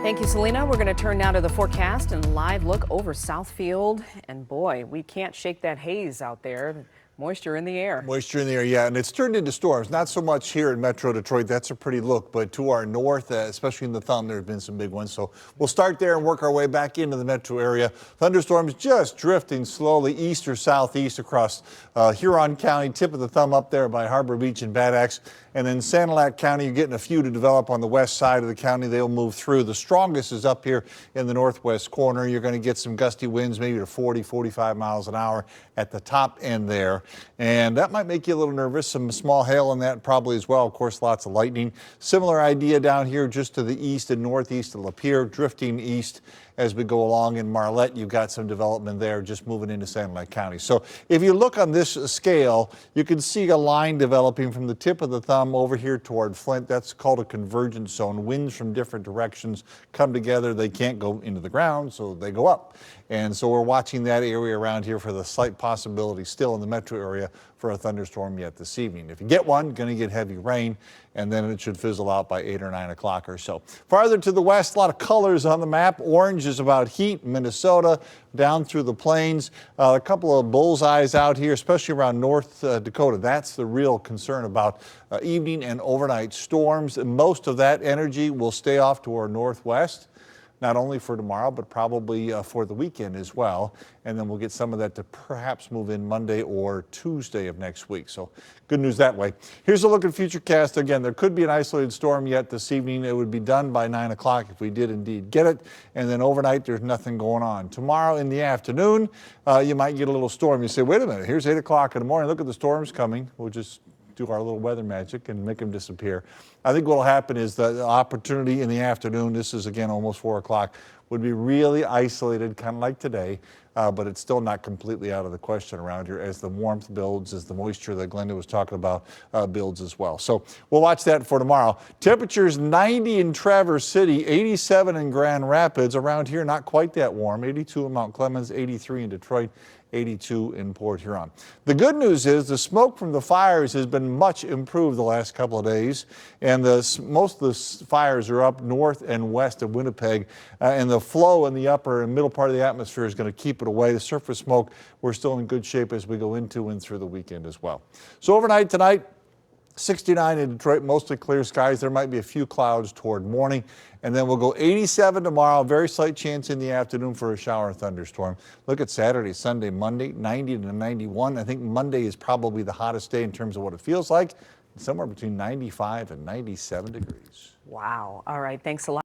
Thank you, Selena. We're going to turn now to the forecast and live look over Southfield. And boy, we can't shake that haze out there. Moisture in the air. Moisture in the air, yeah, and it's turned into storms. Not so much here in Metro Detroit. That's a pretty look, but to our north, especially in the Thumb, there have been some big ones. So we'll start there and work our way back into the metro area. Thunderstorms just drifting slowly east or southeast across Huron County, tip of the Thumb up there by Harbor Beach and Bad Axe. And then Sanilac County, you're getting a few to develop on the west side of the county. They'll move through. The strongest is up here in the northwest corner. You're going to get some gusty winds, maybe to 40, 45 miles an hour at the top end there. And that might make you a little nervous. Some small hail in that probably as well. Of course, lots of lightning. Similar idea down here just to the east and northeast of Lapeer, drifting east as we go along. In Marlette, you've got some development there just moving into Sanilac County. So if you look on this scale, you can see a line developing from the tip of the Thumb over here toward Flint. That's called a convergence zone. Winds from different directions come together. They can't go into the ground, so they go up. And so we're watching that area around here for the slight possibility still in the metro area for a thunderstorm yet this evening. If you get one, going to get heavy rain, and then it should fizzle out by 8 or 9 o'clock or so. Farther to the west, a lot of colors on the map. Orange is about heat, Minnesota, down through the plains. A couple of bullseyes out here, especially around North Dakota. That's the real concern about evening and overnight storms. And most of that energy will stay off to our northwest, not only for tomorrow, but probably for the weekend as well. And then we'll get some of that to perhaps move in Monday or Tuesday of next week. So good news that way. Here's a look at Futurecast. Again, there could be an isolated storm yet this evening. It would be done by 9 o'clock if we did indeed get it. And then overnight, there's nothing going on. Tomorrow in the afternoon, you might get a little storm. You say, wait a minute, here's 8 o'clock in the morning. Look at the storms coming. We'll just do our little weather magic and make them disappear. I think what will happen is the opportunity in the afternoon, this is again almost 4 o'clock, would be really isolated, kind of like today, but it's still not completely out of the question around here as the warmth builds, as the moisture that Glenda was talking about builds as well. So we'll watch that for tomorrow. Temperatures 90 in Traverse City, 87 in Grand Rapids. Around here, not quite that warm, 82 in Mount Clemens, 83 in Detroit, 82 in Port Huron. The good news is the smoke from the fires has been much improved the last couple of days, and most of the fires are up north and west of Winnipeg, and the flow in the upper and middle part of the atmosphere is going to keep it away. The surface smoke, we're still in good shape as we go into and through the weekend as well. So overnight tonight, 69 in Detroit, mostly clear skies. There might be a few clouds toward morning. And then we'll go 87 tomorrow. Very slight chance in the afternoon for a shower thunderstorm. Look at Saturday, Sunday, Monday, 90 to 91. I think Monday is probably the hottest day in terms of what it feels like. Somewhere between 95 and 97 degrees. Wow. All right. Thanks a lot.